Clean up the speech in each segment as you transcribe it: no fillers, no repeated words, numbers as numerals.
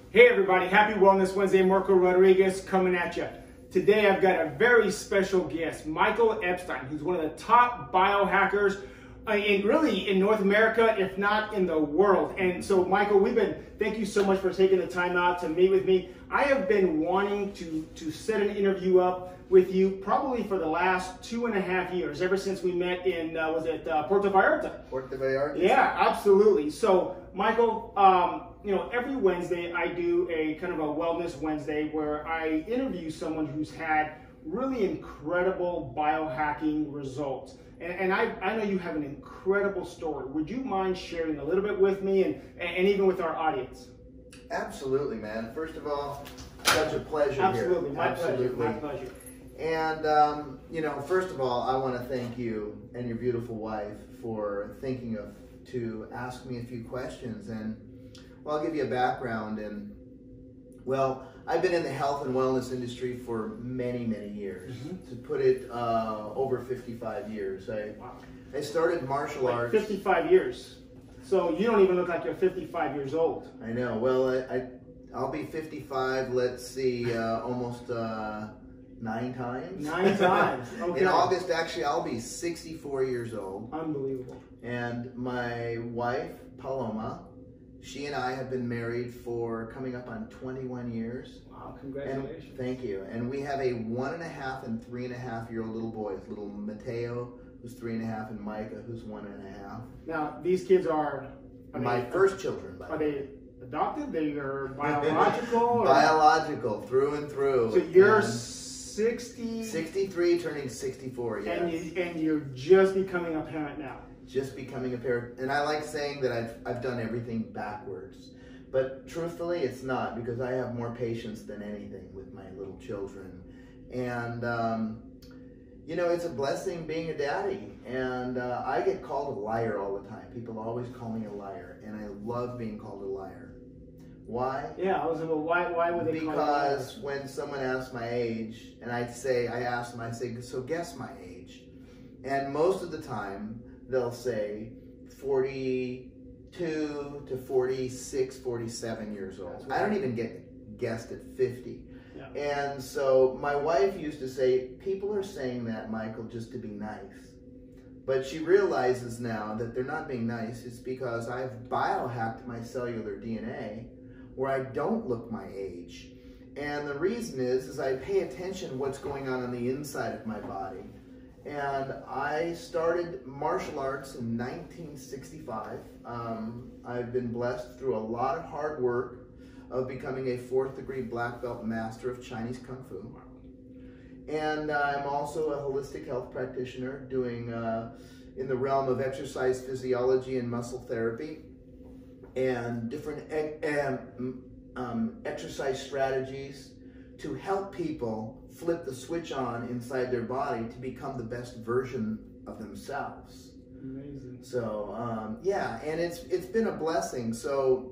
Hey everybody, happy Wellness Wednesday. Marco Rodriguez coming at you. Today I've got a very special guest, Michael Epstein, who's one of the top biohackers in North America, if not in the world. And so Michael, thank you so much for taking the time out to meet with me. I have been wanting to set an interview up with you probably for the last 2.5 years, ever since we met in, Puerto Vallarta? Puerto Vallarta? Yeah, absolutely. So Michael, every Wednesday I do a kind of a Wellness Wednesday where I interview someone who's had really incredible biohacking results. And I know you have an incredible story. Would you mind sharing a little bit with me and even with our audience? Absolutely, man. First of all, such a pleasure Absolutely, here. my pleasure, my pleasure. And, first of all, I want to thank you and your beautiful wife for thinking to ask me a few questions. And, well, I'll give you a background. And, well, I've been in the health and wellness industry for many, many years. Mm-hmm. To put it, over 55 years. I started martial arts. 55 years. So you don't even look like you're 55 years old. I know. Well, I'll be 55, let's see, almost 9 times. 9 times. Okay. In August, actually, I'll be 64 years old. Unbelievable. And my wife, Paloma, she and I have been married for coming up on 21 years. Wow, congratulations. And thank you. And we have a 1.5 and 3.5-year-old little boys, little Mateo, who's 3.5, and Micah, who's 1.5. Now, these kids are my first children. Are they adopted? They are biological? Biological, through and through. So you're 63, turning 64, yes. And you're just becoming a parent now. Just becoming a parent. And I like saying that I've done everything backwards. But truthfully, it's not, because I have more patience than anything with my little children. And, it's a blessing being a daddy. And I get called a liar all the time. People always call me a liar. And I love being called a liar. Why? Yeah, why would they call you a liar? Because when someone asks my age, and I ask them, so guess my age. And most of the time, they'll say 42 to 46, 47 years old. Right. I don't even get guessed at 50. Yeah. And so my wife used to say, people are saying that, Michael, just to be nice. But she realizes now that they're not being nice. It's because I've biohacked my cellular DNA where I don't look my age. And the reason is I pay attention to what's going on the inside of my body. And I started martial arts in 1965. I've been blessed through a lot of hard work of becoming a 4th-degree black belt master of Chinese Kung Fu. And I'm also a holistic health practitioner doing in the realm of exercise physiology and muscle therapy and different exercise strategies to help people flip the switch on inside their body to become the best version of themselves. Amazing. So, and it's been a blessing. So,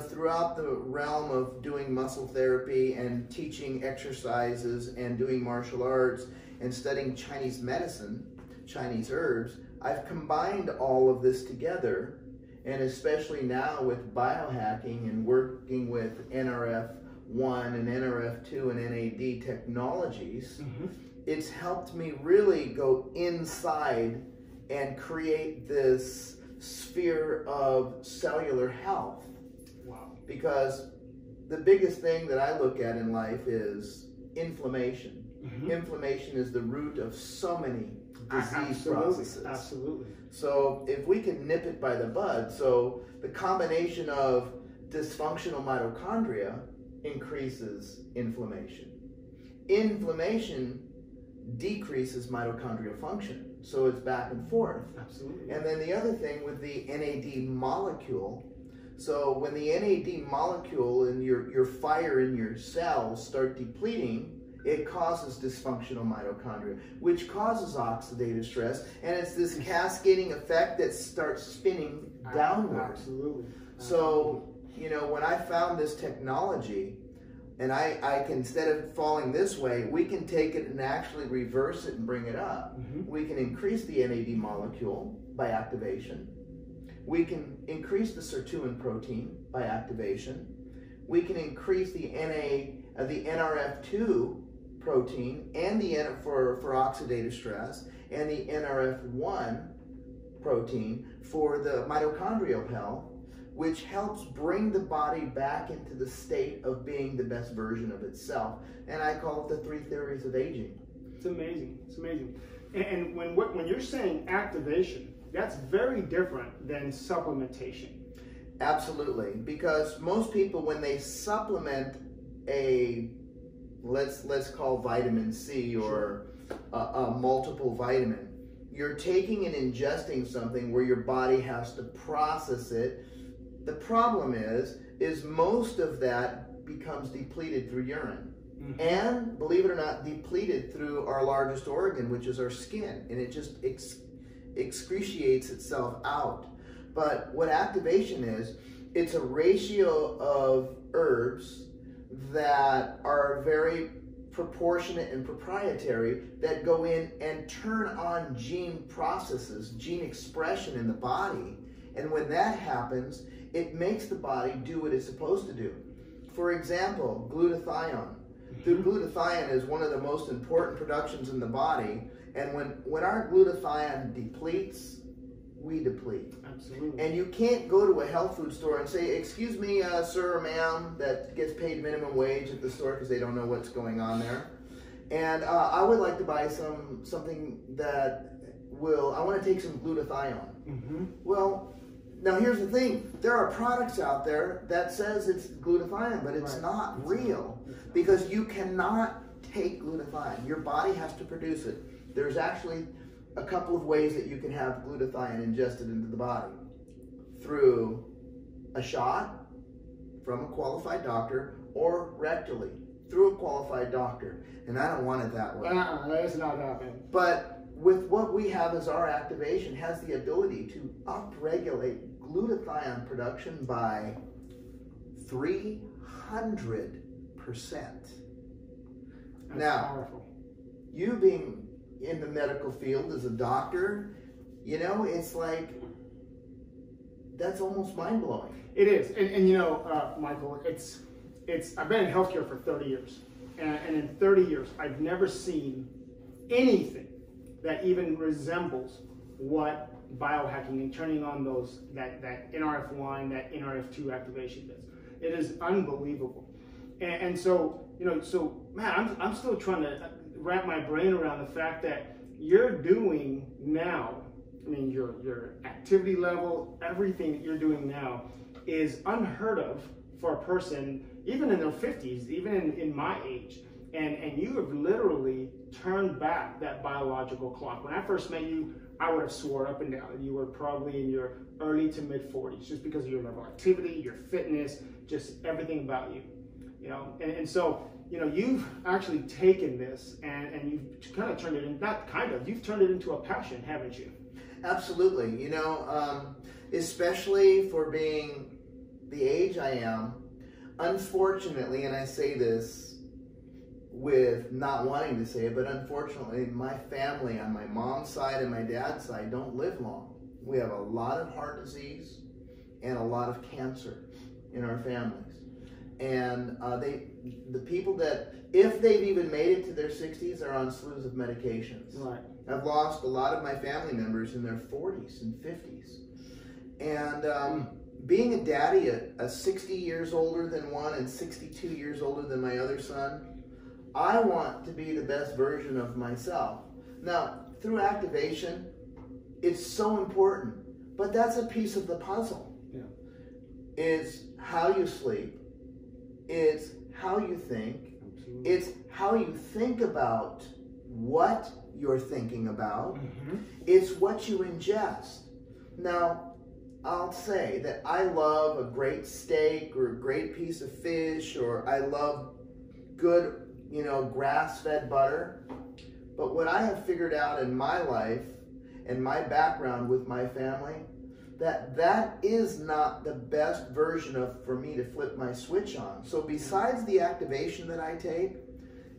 throughout the realm of doing muscle therapy and teaching exercises and doing martial arts and studying Chinese medicine, Chinese herbs, I've combined all of this together. And especially now with biohacking and working with NRF1 and NRF2 and NAD technologies, mm-hmm. It's helped me really go inside and create this sphere of cellular health. Wow. Because the biggest thing that I look at in life is inflammation. Mm-hmm. Inflammation is the root of so many disease processes. Absolutely. So if we can nip it by the bud, so the combination of dysfunctional mitochondria increases inflammation. Inflammation decreases mitochondrial function. So it's back and forth. Absolutely. And then the other thing with the NAD molecule, so when the NAD molecule and your fire in your cells start depleting, it causes dysfunctional mitochondria, which causes oxidative stress, and it's this cascading effect that starts spinning downward. Absolutely. So, when I found this technology, and I can, instead of falling this way, we can take it and actually reverse it and bring it up. Mm-hmm. We can increase the NAD molecule by activation. We can increase the sirtuin protein by activation. we can increase the NRF2 protein and for oxidative stress, and the NRF1 protein for the mitochondrial health, which helps bring the body back into the state of being the best version of itself. And I call it the 3 theories of aging. It's amazing. It's amazing. And when you're saying activation, that's very different than supplementation. Absolutely, because most people, when they supplement let's call vitamin C or a multiple vitamin, you're taking and ingesting something where your body has to process it. The problem is most of that becomes depleted through urine. Mm-hmm. And believe it or not, depleted through our largest organ, which is our skin, and it just excretiates itself out. But what activation is, it's a ratio of herbs that are very proportionate and proprietary that go in and turn on gene processes, gene expression in the body. And when that happens, it makes the body do what it's supposed to do. For example, glutathione. The glutathione is one of the most important productions in the body, and when our glutathione depletes, we deplete. Absolutely. And you can't go to a health food store and say, excuse me, sir or ma'am, that gets paid minimum wage at the store because they don't know what's going on there. And I would like to buy something that I want to take some glutathione. Mm-hmm. Well, now here's the thing. There are products out there that says it's glutathione, but it's not real, because you cannot take glutathione. Your body has to produce it. There's actually a couple of ways that you can have glutathione ingested into the body. Through a shot from a qualified doctor, or rectally through a qualified doctor. And I don't want it that way. That's not happening. But with what we have as our activation, has the ability to upregulate glutathione production by 300%. That's now, powerful. You being in the medical field as a doctor, you know, it's like, that's almost mind-blowing. It is. And you know, Michael, I've been in healthcare for 30 years. And in 30 years, I've never seen anything that even resembles what biohacking and turning on that NRF1, that NRF2 activation does. It is unbelievable. And so, you know, man, I'm still trying to wrap my brain around the fact that you're doing now, I mean, your activity level, everything that you're doing now is unheard of for a person, even in their 50s, even in my age. And you have literally turned back that biological clock. When I first met you, I would have swore up and down that you were probably in your early to mid 40s, just because of your level of activity, your fitness, just everything about you. You know, and so, you know, you've actually taken this and you've kind of turned it in, you've turned it into a passion, haven't you? Absolutely. You know, especially for being the age I am, unfortunately, and I say this with not wanting to say it, but unfortunately, my family on my mom's side and my dad's side don't live long. We have a lot of heart disease and a lot of cancer in our families. And the people that, if they've even made it to their 60s, are on slews of medications. Right. I've lost a lot of my family members in their 40s and 50s. And being a daddy, a 60 years older than one and 62 years older than my other son, I want to be the best version of myself. Now, through activation, it's so important, but that's a piece of the puzzle. Yeah. It's how you sleep. It's how you think. Absolutely. It's how you think about what you're thinking about. Mm-hmm. It's what you ingest. Now, I'll say that I love a great steak or a great piece of fish, or I love good, you know, grass-fed butter. But what I have figured out in my life and my background with my family, that is not the best version for me to flip my switch on. So besides the activation that I take,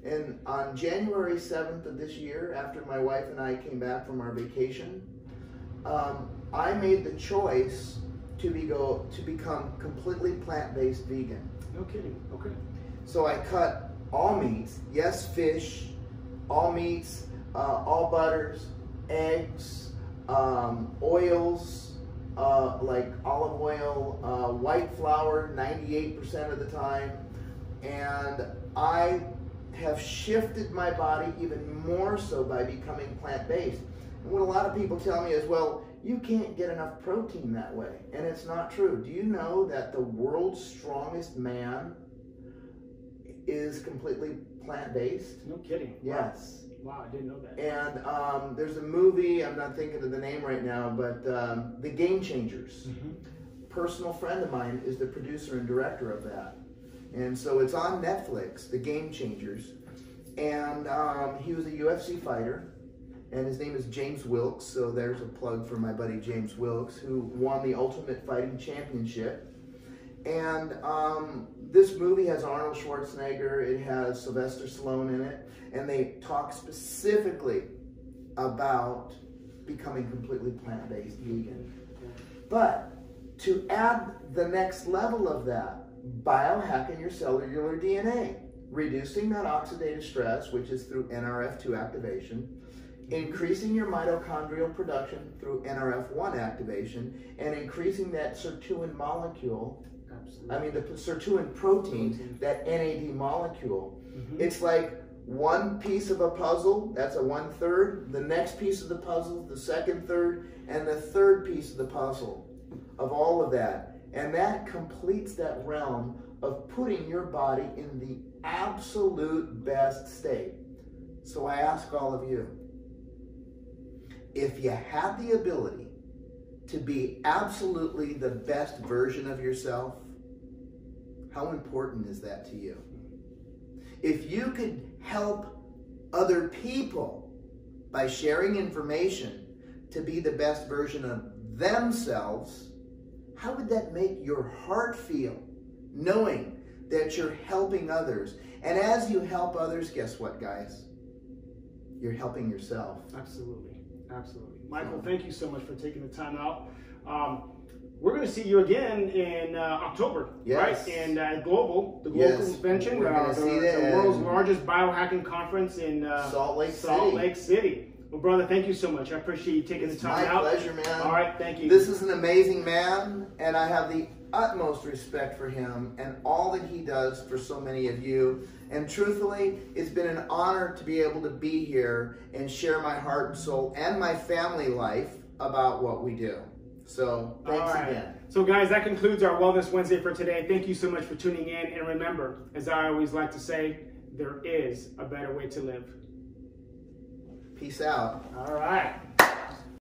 and on January 7th of this year, after my wife and I came back from our vacation, I made the choice to become completely plant-based vegan. No kidding. Okay. So I cut all meats, yes, fish, all meats, all butters, eggs, oils, like olive oil, white flour 98% of the time. And I have shifted my body even more so by becoming plant-based. And what a lot of people tell me is, well, you can't get enough protein that way. And it's not true. Do you know that the world's strongest man is completely plant-based? No kidding. Yes. Wow, I didn't know that. And there's a movie, I'm not thinking of the name right now, but The Game Changers. Personal friend of mine is the producer and director of that. And so it's on Netflix, The Game Changers. And he was a UFC fighter, and his name is James Wilkes. So there's a plug for my buddy James Wilkes, who won the Ultimate Fighting Championship. And this movie has Arnold Schwarzenegger, it has Sylvester Stallone in it, and they talk specifically about becoming completely plant-based vegan. But to add the next level of that, biohacking your cellular DNA, reducing that oxidative stress, which is through NRF2 activation, increasing your mitochondrial production through NRF1 activation, and increasing that sirtuin molecule. Absolutely. I mean, the sirtuin protein, that NAD molecule. It's like one piece of a puzzle, that's a 1/3. The next piece of the puzzle, the second third, and the third piece of the puzzle of all of that. And that completes that realm of putting your body in the absolute best state. So I ask all of you, if you had the ability to be absolutely the best version of yourself, how important is that to you? If you could help other people by sharing information to be the best version of themselves, how would that make your heart feel, knowing that you're helping others? And as you help others, guess what, guys? You're helping yourself. Absolutely. Absolutely. Michael, thank you so much for taking the time out. We're going to see you again in October, right? And the global convention, the world's largest biohacking conference in Salt Lake City. Well, brother, thank you so much. I appreciate you taking the time out. It's my pleasure, man. All right, thank you. This is an amazing man, and I have the utmost respect for him and all that he does for so many of you. And truthfully, it's been an honor to be able to be here and share my heart and soul and my family life about what we do. So thanks again. So guys, that concludes our Wellness Wednesday for today. Thank you so much for tuning in. And remember, as I always like to say, there is a better way to live. Peace out. All right.